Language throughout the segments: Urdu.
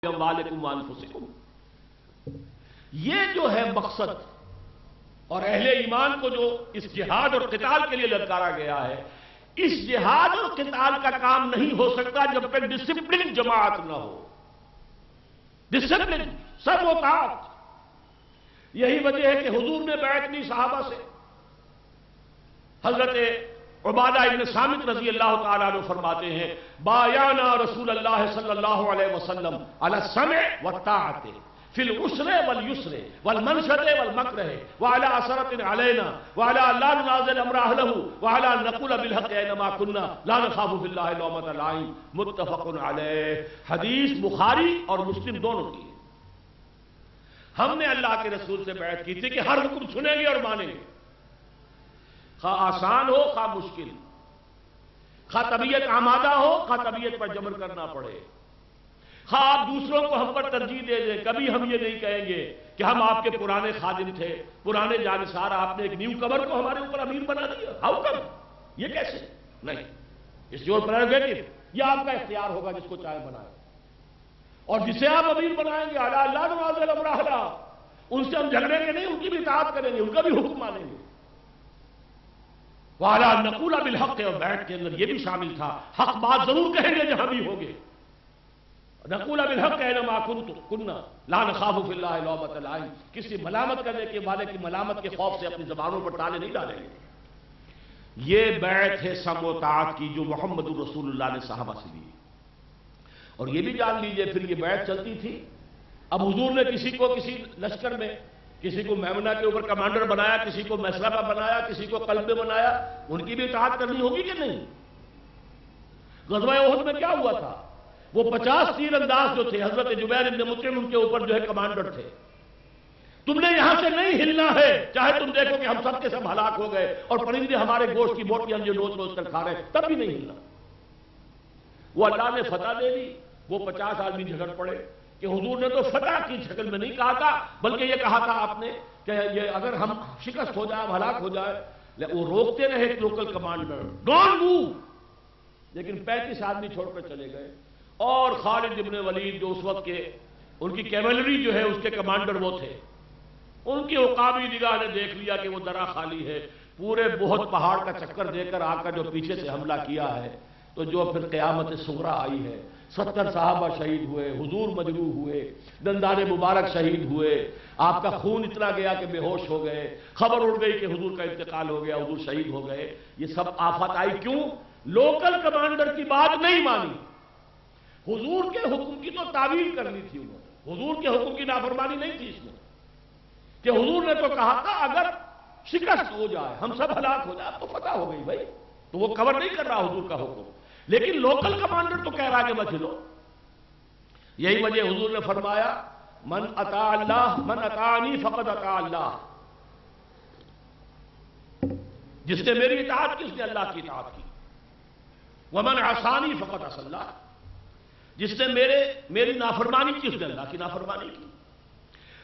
أموالكم وأنفسكم. یہ جو ہے مقصد، اور اہل ایمان کو جو اس جہاد اور قتال کے لیے للکارا گیا ہے، اس جہاد اور قتال کا کام نہیں ہو سکتا جب تک ڈسپلن جماعت نہ ہو. ڈسپلن، سب اطاعت. یہی وجہ ہے کہ حضور نے بیعت لی صحابہ سے. حضرت عبادہ ابن صامت رضی اللہ تعالیٰ عنہ فرماتے ہیں بایعنا رسول اللہ صلی اللہ علیہ وسلم علی السمع والطاعت فی العسر والیسر والمنشط والمکرہ وعلی اثرۃ علینا وعلی لا ننازل امر اہلہ وعلی ان نقول بالحق اینما کنا لا نخاف فی اللہ لومۃ لائم. متفق علیہ. حدیث بخاری اور مسلم دونوں کی. ہم نے اللہ کے رسول سے بیعت کی تھی کہ ہر حکم سنیں گے اور مانیں گے، خواہ آسان ہو خواہ مشکل، خواہ طبیعت آمادہ ہو خواہ طبیعت پر جبر کرنا پڑے، خواہ آپ دوسروں کو ہم پر ترجیح دے دیں. کبھی ہم یہ نہیں کہیں گے کہ ہم آپ کے پرانے خادم تھے، پرانے جانسار، آپ نے ایک نیو کور کو ہمارے اوپر امیر بنا دیا. How come? یہ کیسے؟ نہیں. اس یور پریروگیٹو، یہ آپ کا اختیار ہوگا جس کو چاہے بنائے. اور جسے آپ امیر بنائیں گے اعلیٰ اللہ نوازل امر اہلہ، ان سے ہم جھگڑیں گے نہیں، ان کی بھی اطاعت کریں گے، ان کا بھی حکم مانیں گے. وَعَلَىٰ نَقُولَ بِالْحَقِّ، اور بیعت کے اندر یہ بھی شامل تھا حق بات ضرور کہیں گے جہاں بھی ہوگے. نَقُولَ بِالْحَقِّ أَيْنَمَا كُنَّا لَا نَخَافُ فِي اللَّهِ لَوْمَةَ لَائِمٍ. کسی ملامت کرنے کے والے کی ملامت کے خوف سے اپنی زبانوں پر تالے نہیں ڈالیں گے. یہ بیعت ہے سمع و طاعت کی جو محمد رسول اللہ نے صحابہ سے دی. اور یہ بھی جان لیجئے پھر یہ بیعت چلتی تھی. اب حضور نے کسی کو کسی لشکر میں، کسی کو میمنہ کے اوپر کمانڈر بنایا، کسی کو مسلمہ بنایا، کسی کو قلب میں بنایا، ان کی بھی اطاعت کرنی ہوگی کہ نہیں؟ غزوہ احد میں کیا ہوا تھا؟ وہ 50 تیر انداز جو تھے، حضرت جبیر بن مطعم ان کے اوپر جو ہے کمانڈر تھے. تم نے یہاں سے نہیں ہلنا ہے، چاہے تم دیکھو کہ ہم سب کے سب ہلاک ہو گئے اور پرندے ہمارے گوشت کی بوٹیاں جو روز روز کر کھا رہے ہیں، تب بھی نہیں ہلنا. وہ اللہ نے فتح دے دی. وہ 50 آدمی جھگڑ پڑے کہ حضور نے تو فتح کی شکل میں نہیں کہا تھا، بلکہ یہ کہا تھا آپ نے کہ یہ اگر ہم شکست ہو جائے، ہلاک ہو جائے. وہ روکتے رہے لوکل کمانڈر، ڈونٹ موو. لیکن 35 آدمی چھوڑ کر چلے گئے. اور خالد ابن ولید جو اس وقت کے ان کی کیولری جو ہے اس کے کمانڈر وہ تھے، ان کی عقابی نگاہ نے دیکھ لیا کہ وہ درہ خالی ہے. پورے بہت پہاڑ کا چکر دے کر آ کر جو پیچھے سے حملہ کیا ہے، تو جو پھر قیامت صغریٰ آئی ہے. 70 صحابہ شہید ہوئے، حضور مجروح ہوئے، دندان مبارک شہید ہوئے، آپ کا خون اتنا گیا کہ بے ہوش ہو گئے، خبر اڑ گئی کہ حضور کا انتقال ہو گیا، حضور شہید ہو گئے. یہ سب آفات آئی کیوں؟ لوکل کمانڈر کی بات نہیں مانی. حضور کے حکم کی تو تعویل کرنی تھی انہوں نے. حضور کے حکم کی نافرمانی نہیں تھی اس میں، کہ حضور نے تو کہا تھا اگر شکست ہو جائے، ہم سب ہلاک ہو جائے، تو فتح ہو گئی بھائی. تو وہ کور نہیں کر رہا حضور کا حکم، لیکن لوکل کمانڈر تو کہہ رہا کہ مت چلو. یہی وجہ حضور نے فرمایا من اطاع اللہ من اطاعنی فقد اطاع اللہ. جس نے میری اطاعت کی اس نے اللہ کی اطاعت کی. ومن عصانی فقد عصى اللہ. جس نے میری نافرمانی کی اس نے اللہ کی نافرمانی کی.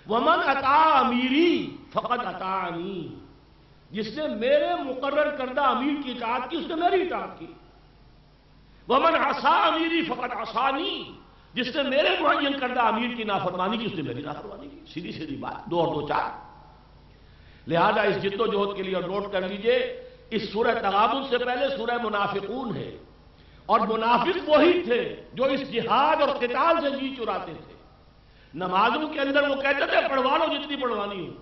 ومن اطاع امیری فقد اطاعنی. جس نے میرے مقرر کردہ امیر کی اطاعت کی اس نے میری اطاعت کی. ومن عصى امیری فقد عصانی. جس نے میرے معین کردہ امیر کی نافرمانی کی اس نے میری نافرمانی کی. سیدھی سیدھی بات، 2 اور 2 4. لہذا اس جد و جہد کے لیے نوٹ کر لیجئے، اس سورہ تغابن سے پہلے سورہ منافقون ہے. اور منافق وہی تھے جو اس جہاد اور قتال سے جی چراتے تھے. نمازوں کے اندر وہ کہتے تھے پڑھوا لو جتنی پڑھوانی ہو،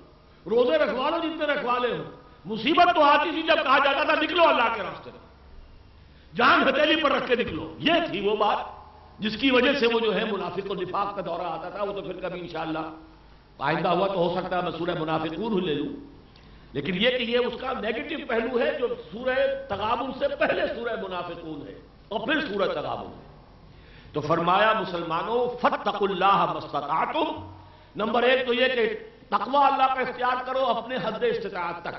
روزے رکھوا لو جتنے رکھوالے ہو. مصیبت تو آتی تھی جب کہا جاتا تھا نکلو اللہ کے راستے میں، جان ہتھیلی پر رکھ کے نکلو. یہ تھی وہ بات جس کی وجہ سے وہ جو ہے منافق و نفاق کا دورہ آتا تھا. وہ تو پھر کبھی انشاءاللہ آئندہ ہوا تو ہو سکتا ہے میں سورہ منافقون لے لوں. لیکن یہ کہ یہ اس کا نیگیٹو پہلو ہے جو سورہ تغابن سے پہلے سورہ منافقون ہے اور پھر سورہ تغابن ہے. تو فرمایا مسلمانوں فاتقوا اللہ ما استطعتم. نمبر 1 تو یہ کہ تقوی اللہ کا اختیار کرو اپنے حد استطاعت تک.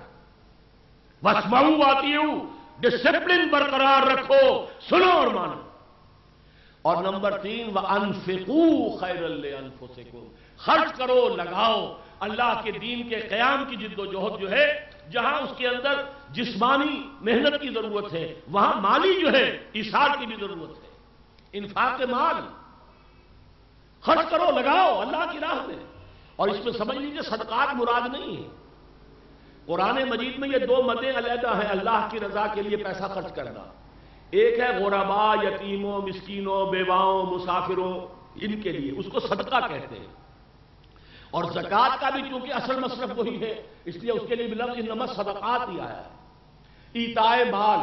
واسمعوا واطیعوا، ڈسپلن برقرار رکھو، سنو اور مانو. اور نمبر 3 وَأَنفِقُوا خَيْرًا لِأَنفُسِكُمْ. خرچ کرو، لگاؤ. اللہ کے دین کے قیام کی جد و جہد جو ہے، جہاں اس کے اندر جسمانی محنت کی ضرورت ہے، وہاں مالی جو ہے ایثار کی بھی ضرورت ہے. انفاق مال. خرچ کرو، لگاؤ اللہ کی راہ میں. اور اس میں سمجھ لیجیے صدقات مراد نہیں ہے. قرآن مجید میں یہ دو مدیں علیحدہ ہیں اللہ کی رضا کے لیے پیسہ خرچ کرنا. ایک ہے غرباء، یتیموں، مسکینوں، بیواؤں، مسافروں، ان کے لیے، اس کو صدقہ کہتے ہیں. اور زکوٰۃ کا بھی چونکہ اصل مصرف وہی ہے، اس لیے اس کے لیے بھی لفظ انما صدقات ہی آیا ہے. ایتائے مال،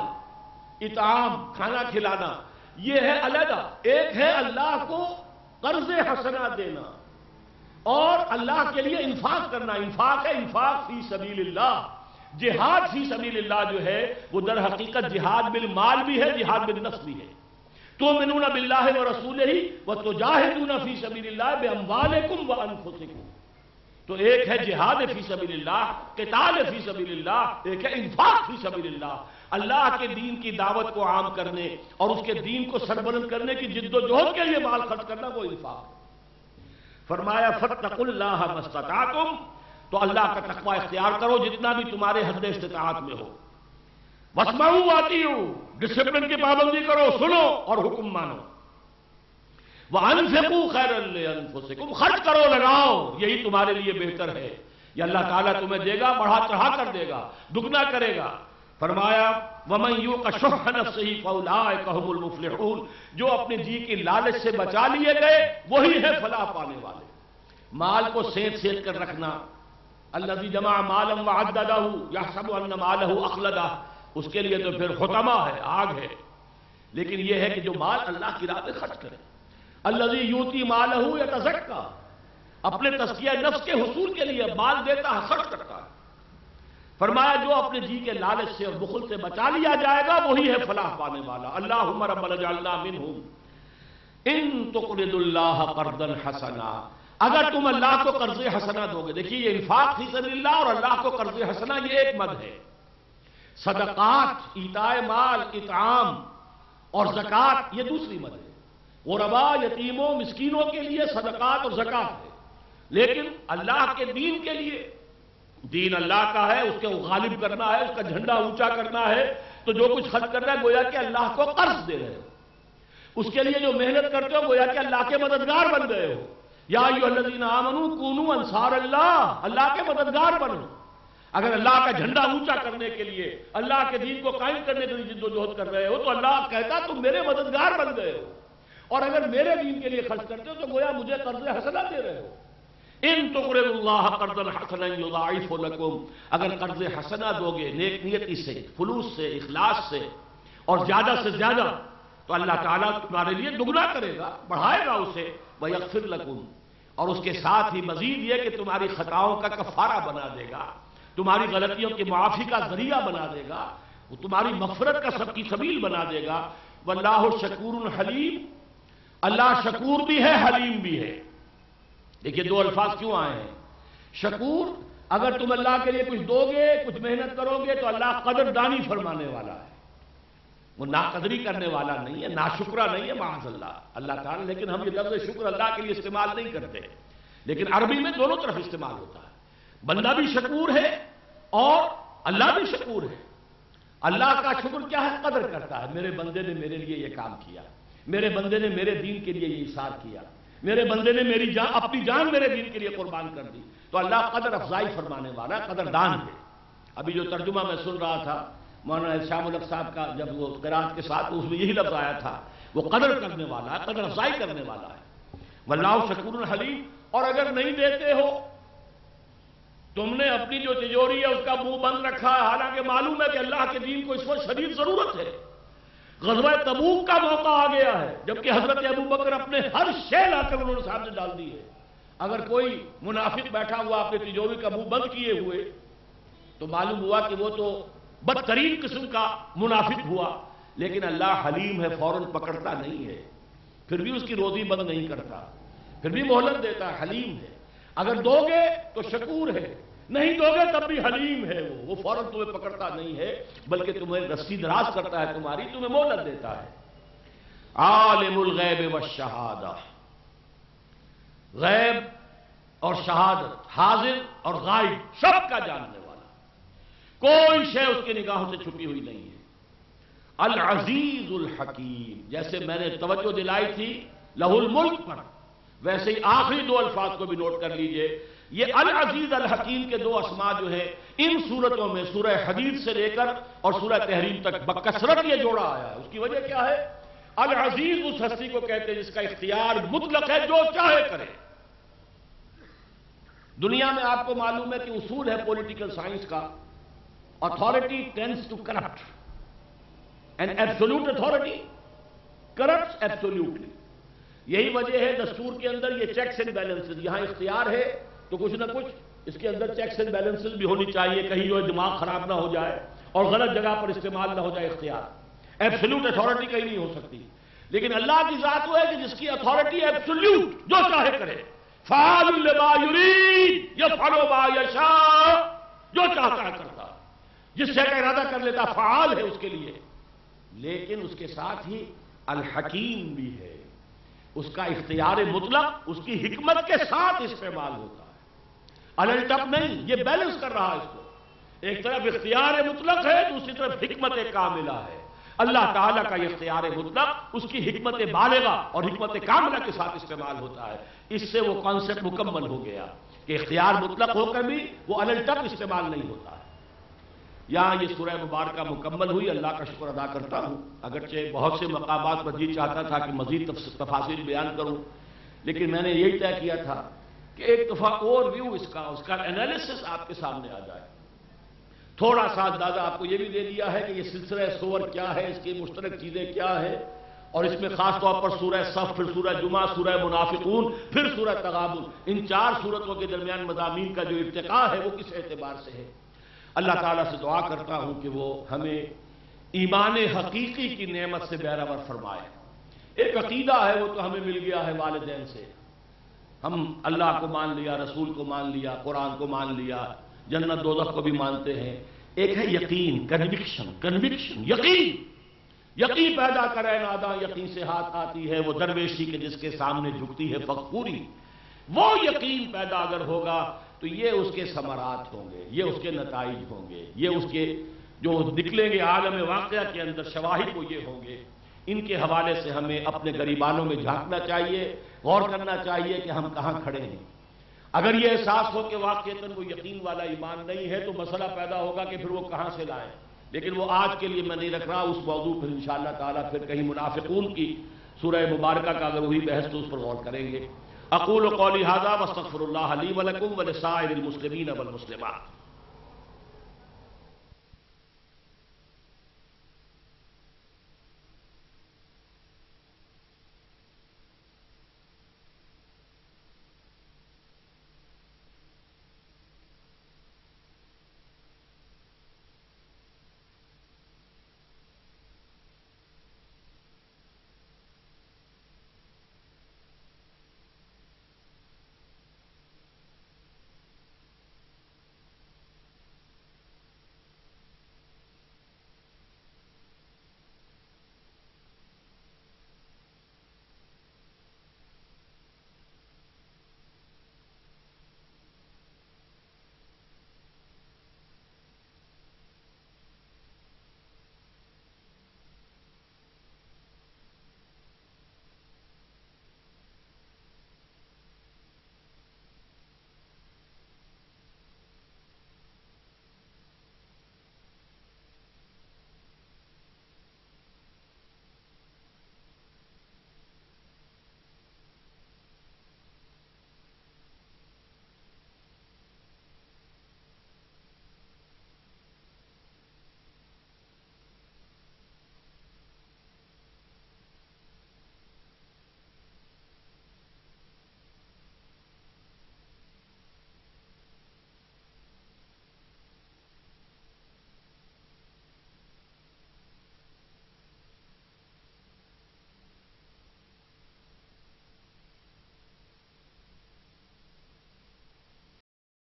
اطعام، کھانا کھلانا، یہ ہے علیحدہ. ایک ہے اللہ کو قرض حسنہ دینا اور اللہ کے لیے انفاق کرنا. انفاق ہے انفاق فی سبیل اللہ. جہاد فی سبیل اللہ جو ہے وہ در حقیقت جہاد بالمال بھی ہے، جہاد بالنفس بھی ہے. تؤمنون باللہ ورسولہ وتجاہدون فی سبیل اللہ باموالکم وانفسکم. تو ایک ہے جہاد فی سبیل اللہ، قتال فی سبیل اللہ، ایک ہے انفاق فی سبیل اللہ. اللہ کے دین کی دعوت کو عام کرنے اور اس کے دین کو سربلند کرنے کی جد و جہد کے لیے مال خرچ کرنا وہ انفاق ہے. فرمایا فاتقوا اللہ ما استطعتم، تو اللہ کا تقوی اختیار کرو جتنا بھی تمہارے حد استطاعت میں ہو. واسمعوا واطیعوا، ڈسپلن کی پابندی کرو، سنو اور حکم مانو. وانفقوا خیرا لانفسکم، خرچ کرو، لگاؤ، یہی تمہارے لیے بہتر ہے. یہ اللہ تعالیٰ تمہیں دے گا، بڑھا چڑھا کر دے گا، دگنا کرے گا. فرمایا وَمَن يُوقَ شُحَّ نَفْسِهِ فَأُولَٰئِكَ هُمُ الْمُفْلِحُونَ، جو اپنے جی کی لالچ سے بچا لیے گئے وہی ہے فلاح پانے والے. مال کو سینت سینت کر رکھنا، الذی جمع مالا وعددہ یحسب ان مالہ اخلدہ، اس کے لیے تو پھر حطمہ ہے، آگ ہے. لیکن یہ ہے کہ جو مال اللہ کی راہ میں خرچ کرے. الذی یؤتی مالہ یتزکیٰ، اپنے تزکیہ نفس کے حصول کے لیے مال دیتا ہے، خرچ کرتا ہے. فرمایا جو اپنے جی کے لالچ سے اور بخل سے بچا لیا جائے گا وہی ہے فلاح پانے والا. اللہم ربنا اجعلنا منہم ان تقرض اللہ قرضا حسنا، اگر تم اللہ کو قرض حسنہ دو گے. دیکھیے یہ انفاق فی سبیل اللہ اور اللہ کو قرض حسنہ یہ ایک مد ہے. صدقات، ایتائے مال، اطعام اور زکوٰۃ یہ دوسری مد ہے. غرباء، یتیموں، مسکینوں کے لیے صدقات اور زکوٰۃ ہے. لیکن اللہ کے دین کے لیے، دین اللہ کا ہے، اس کے غالب کرنا ہے، اس کا جھنڈا اونچا کرنا ہے، تو جو کچھ خرچ کرنا ہے گویا کہ اللہ کو قرض دے رہے ہو. اس کے لیے جو محنت کرتے ہو گویا کہ اللہ کے مددگار بن گئے ہو. یا ایھا الذین آمنوا کونوا انصار اللہ، اللہ کے مددگار بنو. اگر اللہ کا جھنڈا اونچا کرنے کے لیے، اللہ کے دین کو قائم کرنے کے لیے جد و جہد کر رہے ہو تو اللہ کہتا تم میرے مددگار بن گئے ہو. اور اگر میرے دین کے لیے خرچ کرتے ہو تو گویا مجھے قرض حسنہ دے رہے ہو. ان تقرضوا اللہ قرضا حسنا یضاعف لکم، اگر قرض حسنہ دو گے نیک نیتی سے، خلوص سے، اخلاص سے اور زیادہ سے زیادہ، تو اللہ تعالیٰ تمہارے لیے دگنا کرے گا، بڑھائے گا اسے. ویغفر لکم، اور اس کے ساتھ ہی مزید یہ کہ تمہاری خطاؤں کا کفارہ بنا دے گا، تمہاری غلطیوں کی معافی کا ذریعہ بنا دے گا، وہ تمہاری مغفرت کا سب کی سبیل بنا دے گا. واللہ شکور حلیم، اللہ شکور بھی ہے، حلیم بھی ہے. دیکھیے دو الفاظ کیوں آئے ہیں. شکور، اگر تم اللہ کے لیے کچھ دو گے، کچھ محنت کرو گے تو اللہ قدر دانی فرمانے والا ہے، وہ ناقدری کرنے والا نہیں ہے، ناشکرہ نہیں ہے معاذ اللہ اللہ تعالیٰ. لیکن ہم یہ لفظ شکر اللہ کے لیے استعمال نہیں کرتے، لیکن عربی میں دونوں طرف استعمال ہوتا ہے. بندہ بھی شکور ہے اور اللہ بھی شکور ہے. اللہ کا شکر کیا ہے؟ قدر کرتا ہے، میرے بندے نے میرے لیے یہ کام کیا، میرے بندے نے میرے دین کے لیے یہ ایثار کیا، میرے بندے نے میری جان، اپنی جان میرے دین کے لیے قربان کر دی. تو اللہ قدر افزائی فرمانے والا، قدردان ہے. ابھی جو ترجمہ میں سن رہا تھا مولانا شام الحق صاحب کا، جب وہ قرات کے ساتھ اس میں یہی لفظ آیا تھا، وہ قدر کرنے والا ہے، قدر افزائی کرنے والا ہے. واللہ شکور حلیم. اور اگر نہیں دیتے ہو، تم نے اپنی جو تجوری ہے اس کا منہ بند رکھا ہے، حالانکہ معلوم ہے کہ اللہ کے دین کو اس وقت شدید ضرورت ہے. غزوہ تبوک کا موقع آ گیا ہے، جبکہ حضرت ابوبکر اپنے ہر شے لا کر انہوں نے سامنے ڈال دی ہے. اگر کوئی منافق بیٹھا ہوا اپنے تجوری کا منہ بند کیے ہوئے تو معلوم ہوا کہ وہ تو بدترین قسم کا منافق ہوا. لیکن اللہ حلیم ہے، فوراً پکڑتا نہیں ہے، پھر بھی اس کی روزی بند نہیں کرتا، پھر بھی مہلت دیتا ہے، حلیم ہے. اگر دو گے تو شکور ہے، نہیں دو گے تب بھی حلیم ہے. وہ فوراً تمہیں پکڑتا نہیں ہے بلکہ تمہیں رسی دراز کرتا ہے، تمہاری، تمہیں مہلت دیتا ہے. عالم الغیب والشہادہ، غیب اور شہادت، حاضر اور غائب، سب کا جاننے والا، کوئی شے اس کی نگاہوں سے چھپی ہوئی نہیں ہے. العزیز الحکیم، جیسے میں نے توجہ دلائی تھی لہ الملک پر، ویسے ہی آخری دو الفاظ کو بھی نوٹ کر لیجئے، یہ العزیز الحکیم کے دو اسماء جو ہیں ان صورتوں میں سورہ حدید سے لے کر اور سورہ تحریم تک بکثرت یہ جوڑا آیا ہے۔ اس کی وجہ کیا ہے؟ العزیز اس ہستی کو کہتے ہیں جس کا اختیار مطلق ہے، جو چاہے کرے۔ دنیا میں آپ کو معلوم ہے کہ اصول ہے پولیٹیکل سائنس کا، authority tends to corrupt and absolute authority corrupts absolutely۔ یہی وجہ ہے دستور کے اندر یہ چیکس اینڈ بیلنسز، یہاں اختیار ہے تو کچھ نہ کچھ اس کے اندر چیکس اینڈ بیلنسز بھی ہونی چاہیے، کہیں جو دماغ خراب نہ ہو جائے اور غلط جگہ پر استعمال نہ ہو جائے اختیار۔ ایبسولوٹ اتھارٹی کہیں نہیں ہو سکتی، لیکن اللہ کی ذات وہ ہے کہ جس کی اتھارٹی ایبسولوٹ، جو چاہے کرے، فعال لما یرید یفعل ما یشاء، جو چاہتا ہے کرتا، جس سے کا ارادہ کر لیتا فعال ہے اس کے لیے، لیکن اس کے ساتھ ہی الحکیم بھی ہے، اس کا اختیار مطلق اس کی حکمت کے ساتھ استعمال ہوتا ہے، الٹپ نہیں، یہ بیلنس کر رہا ہے اس کو، ایک طرف اختیار مطلق ہے، دوسری طرف حکمت کاملہ ہے۔ اللہ تعالیٰ کا یہ اختیار مطلق اس کی حکمت بالغہ اور حکمت کاملہ کے ساتھ استعمال ہوتا ہے۔ اس سے وہ کانسیپٹ مکمل ہو گیا کہ اختیار مطلق ہو کر بھی وہ الٹپ استعمال نہیں ہوتا ہے۔ یہاں یہ سورہ مبارکہ مکمل ہوئی، اللہ کا شکر ادا کرتا ہوں، اگرچہ بہت سے مقامات پر جی چاہتا تھا کہ مزید تفاصیل بیان کروں، لیکن میں نے یہی طے کیا تھا کہ ایک دفعہ اوور ویو اس کا انالیسس آپ کے سامنے آ جائے۔ تھوڑا سا اندازہ آپ کو یہ بھی دے دیا ہے کہ یہ سلسلہ سور کیا ہے، اس کی مشترک چیزیں کیا ہے، اور اس میں خاص طور پر سورہ صف، پھر سورہ جمعہ، سورہ منافقون، پھر سورہ تغابن، ان چار سورتوں کے درمیان مضامین کا جو ارتقاء ہے وہ کس اعتبار سے ہے۔ اللہ تعالیٰ سے دعا کرتا ہوں کہ وہ ہمیں ایمان حقیقی کی نعمت سے بہرور فرمائے۔ ایک عقیدہ ہے وہ تو ہمیں مل گیا ہے والدین سے، ہم اللہ کو مان لیا، رسول کو مان لیا، قرآن کو مان لیا، جنت دوزخ کو بھی مانتے ہیں۔ ایک ہے یقین، کنوکشن، یقین پیدا کرے ناداں یقین سے ہاتھ آتی ہے، وہ درویشی کے جس کے سامنے جھکتی ہے فغفوری، وہ یقین پیدا اگر ہوگا تو یہ اس کے ثمرات ہوں گے، یہ اس کے نتائج ہوں گے، یہ اس کے جو نکلیں گے عالم واقعہ کے اندر شواہد وہ یہ ہوں گے۔ ان کے حوالے سے ہمیں اپنے گریبانوں میں جھانکنا چاہیے، غور کرنا چاہیے کہ ہم کہاں کھڑے ہیں۔ اگر یہ احساس ہو کہ واقعتاً وہ یقین والا ایمان نہیں ہے تو مسئلہ پیدا ہوگا کہ پھر وہ کہاں سے لائیں، لیکن وہ آج کے لیے میں نہیں رکھ رہا، اس موضوع پھر انشاءاللہ تعالیٰ پھر کہیں منافقون کی سورہ مبارکہ کا اگر وہی بحث تو اس پر غور کریں گے۔ اقول قولی ھذا واستغفر اللہ لی ولکم ولسائر المسلمین والمسلمات۔